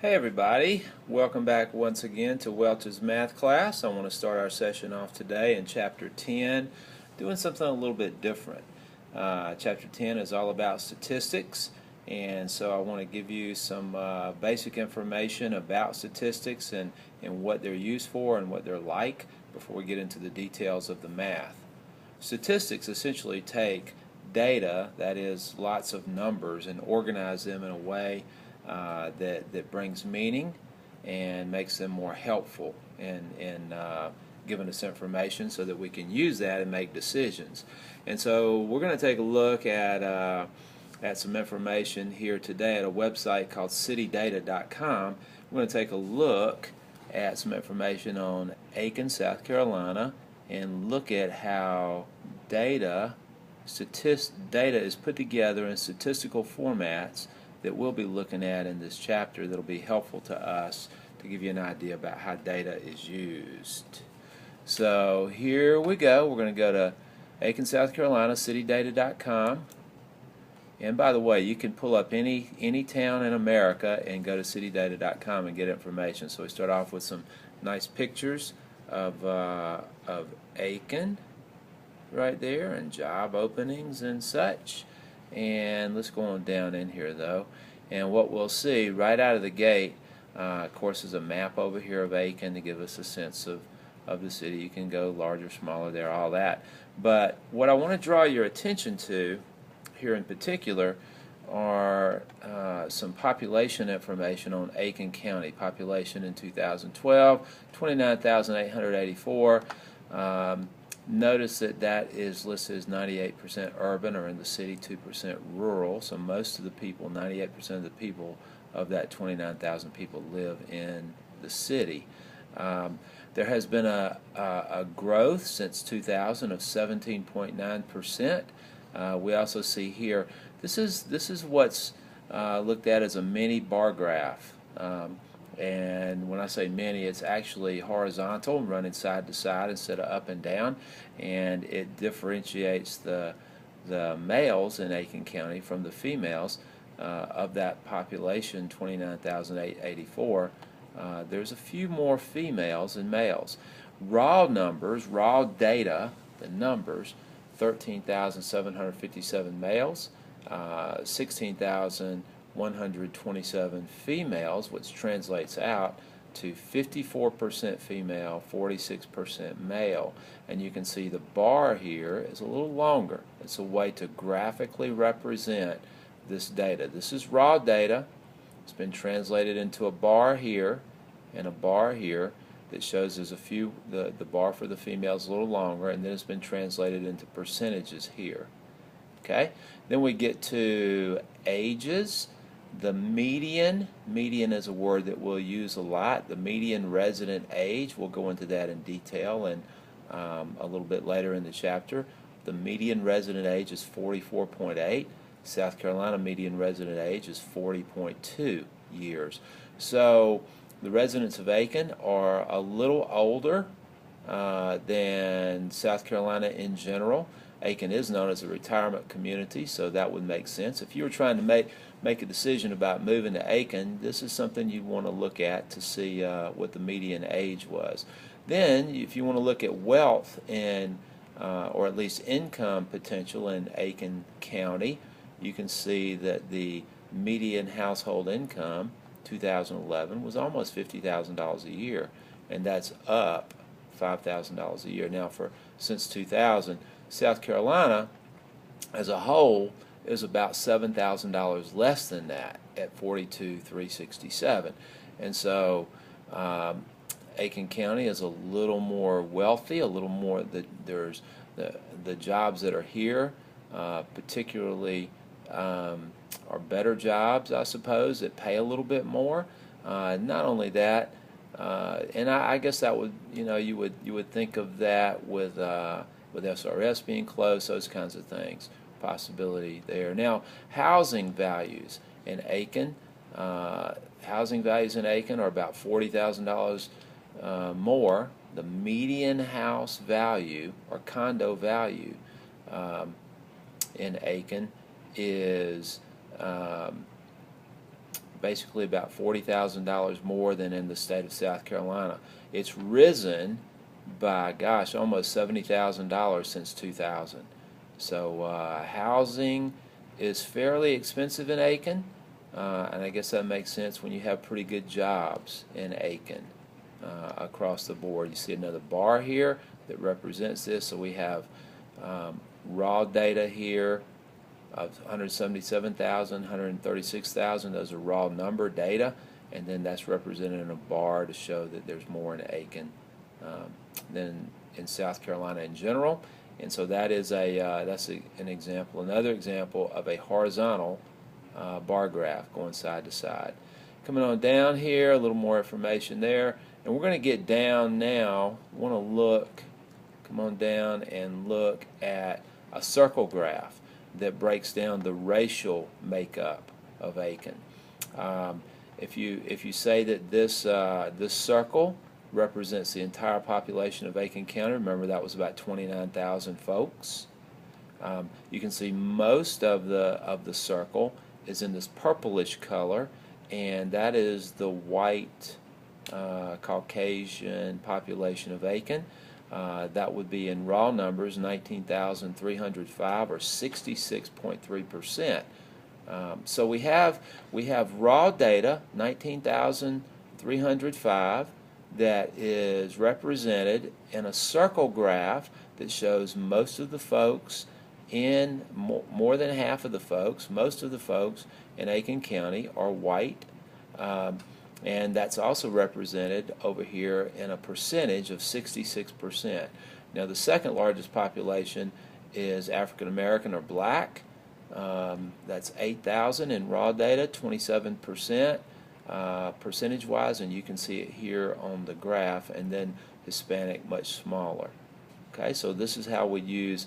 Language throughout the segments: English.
Hey everybody, welcome back once again to Welch's Math class. I want to start our session off today in Chapter 10, doing something a little bit different. Chapter 10 is all about statistics, and so I want to give you some basic information about statistics and what they're used for and what they're like before we get into the details of the math. Statistics essentially take data, that is lots of numbers, and organize them in a way that brings meaning and makes them more helpful in giving us information so that we can use that and make decisions. And so we're going to take a look at some information here today at a website called citydata.com. We're going to take a look at some information on Aiken, South Carolina, and look at how data is put together in statistical formats that we'll be looking at in this chapter that'll be helpful to us to give you an idea about how data is used. So here we go. We're going to go to Aiken, South Carolina, citydata.com. And by the way, you can pull up any town in America and go to citydata.com and get information. So we start off with some nice pictures of Aiken right there and job openings and such. And let's go on down in here though, and what we'll see right out of the gate, of course, is a map over here of Aiken to give us a sense of the city. You can go larger, smaller there, all that. But what I want to draw your attention to here in particular are some population information on Aiken County. Population in 2012, 29,884. Notice that is listed as 98% urban, or in the city 2% rural. So most of the people, 98% of the people of that 29,000 people live in the city. There has been a growth since 2000 of 17.9%. We also see here, this is what's looked at as a mini bar graph. And when I say mini, it's actually horizontal, running side to side instead of up and down, and it differentiates the males in Aiken County from the females of that population, 29,884. There's a few more females than males. Raw numbers, raw data, the numbers, 13,757 males, 16,127 females, which translates out to 54% female, 46% male. And you can see the bar here is a little longer. It's a way to graphically represent this data. This is raw data. It's been translated into a bar here and a bar here that shows there's a few, the bar for the females is a little longer, and then it's been translated into percentages here. Okay? Then we get to ages. The median is a word that we'll use a lot. The median resident age, we'll go into that in detail and a little bit later in the chapter. The median resident age is 44.8. South Carolina median resident age is 40.2 years. So the residents of Aiken are a little older than South Carolina in general. Aiken is known as a retirement community, so that would make sense. If you were trying to make a decision about moving to Aiken, this is something you'd want to look at to see what the median age was. Then, if you want to look at wealth and or at least income potential in Aiken County, you can see that the median household income 2011 was almost $50,000 a year, and that's up $5,000 a year. Now, since 2000, South Carolina as a whole is about $7,000 less than that at $42,367, and so Aiken County is a little more wealthy, a little more. There's the jobs that are here, particularly. Are better jobs, I suppose, that pay a little bit more. Not only that, and I guess that would, you would think of that with SRS being closed, those kinds of things, possibility there. Now, housing values in Aiken, are about $40,000 more. The median house value or condo value in Aiken is basically about $40,000 more than in the state of South Carolina. It's risen by, gosh, almost $70,000 since 2000. So housing is fairly expensive in Aiken, and I guess that makes sense when you have pretty good jobs in Aiken across the board. You see another bar here that represents this. So we have raw data here of 177,000, 136,000. Those are raw number data, and then that's represented in a bar to show that there's more in Aiken than in South Carolina in general. And so that is an example, another example of a horizontal bar graph going side to side. Coming on down here, a little more information there, and we're going to get down now. Want to look, come on down and look at a circle graph that breaks down the racial makeup of Aiken. If you say that this circle represents the entire population of Aiken County, remember that was about 29,000 folks. You can see most of the circle is in this purplish color, and that is the white Caucasian population of Aiken. That would be in raw numbers 19,305 or 66.3%. So we have raw data 19,305 that is represented in a circle graph that shows most of the folks in more than half of the folks, most of the folks in Aiken County are white. And that's also represented over here in a percentage of 66%. Now the second largest population is African American or black. That's 8,000 in raw data, 27% percentage-wise, and you can see it here on the graph, and then Hispanic much smaller. Okay, so this is how we use,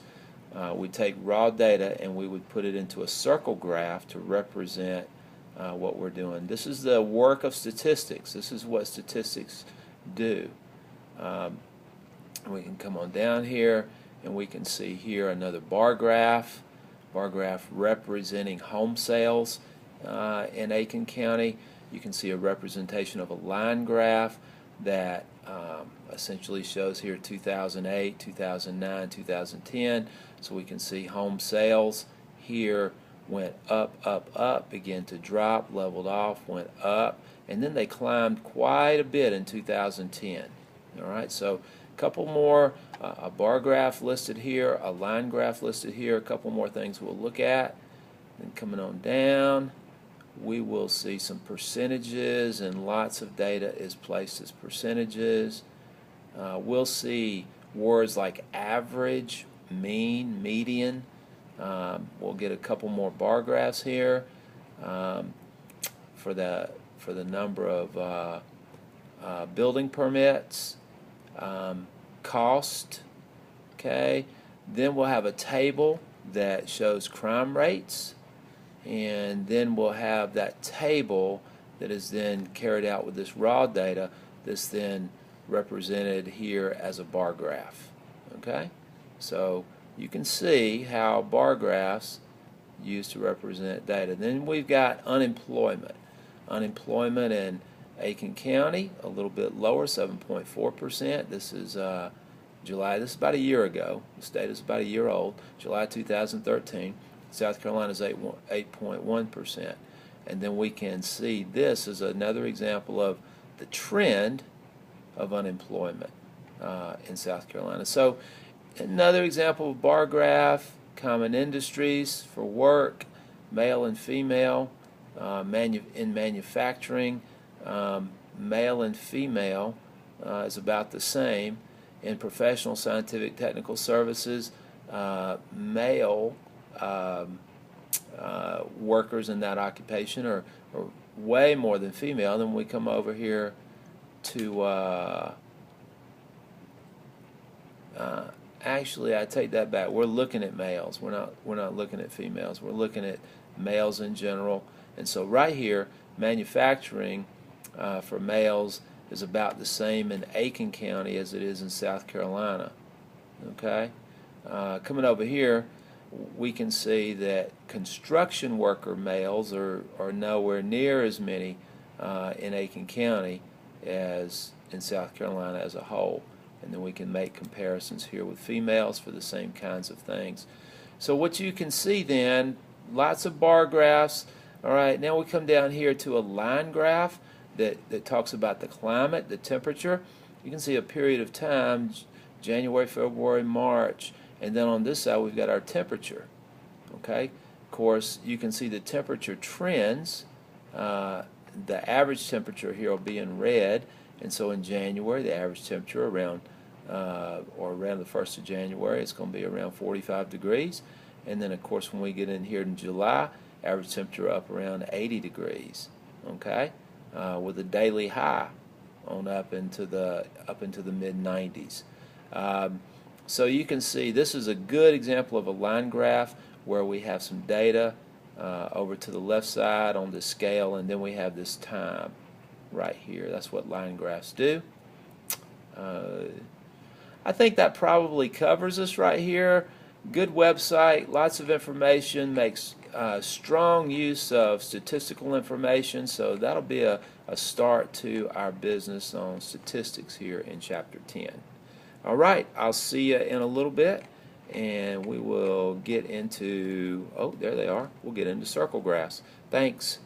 we take raw data and we would put it into a circle graph to represent what we're doing. This is the work of statistics. This is what statistics do. We can come on down here and we can see here another bar graph representing home sales in Aiken County. You can see a representation of a line graph that essentially shows here 2008, 2009, 2010. So we can see home sales here went up, began to drop, leveled off, went up, and then they climbed quite a bit in 2010. All right, so a couple more, a bar graph listed here, a line graph listed here, a couple more things we'll look at. Then coming on down, we will see some percentages, and lots of data is placed as percentages. We'll see words like average, mean, median. We'll get a couple more bar graphs here for the number of building permits, cost. Okay, then we'll have a table that shows crime rates, and then we'll have that table that is then carried out with this raw data that's then represented here as a bar graph. Okay, so you can see how bar graphs used to represent data. Then we've got unemployment. Unemployment in Aiken County, a little bit lower, 7.4%. This is July. This is about a year ago. The state is about a year old, July 2013. South Carolina is 8.1%. And then we can see this is another example of the trend of unemployment in South Carolina. So another example of bar graph, common industries for work, male and female, in manufacturing, male and female is about the same. In professional, scientific, technical services, male workers in that occupation are way more than female. Then we come over here to actually, I take that back. We're looking at males. We're not looking at females. We're looking at males in general. And so right here, manufacturing for males is about the same in Aiken County as it is in South Carolina. Okay, coming over here, we can see that construction worker males are nowhere near as many in Aiken County as in South Carolina as a whole. And then we can make comparisons here with females for the same kinds of things. So what you can see then, lots of bar graphs. All right, now we come down here to a line graph that talks about the climate, the temperature. You can see a period of time, January, February, March, and then on this side we've got our temperature. Okay, of course you can see the temperature trends. The average temperature here will be in red, and so in January the average temperature around the 1st of January it's going to be around 45 degrees, and then of course when we get in here in July, average temperature up around 80 degrees. Okay, with a daily high on up into the mid 90s. So you can see this is a good example of a line graph where we have some data over to the left side on the scale, and then we have this time right here. That's what line graphs do. I think that probably covers us right here. Good website, lots of information, makes strong use of statistical information, so that'll be a start to our business on statistics here in Chapter 10. All right, I'll see you in a little bit, and we will get into, oh, there they are. We'll get into circle graphs. Thanks.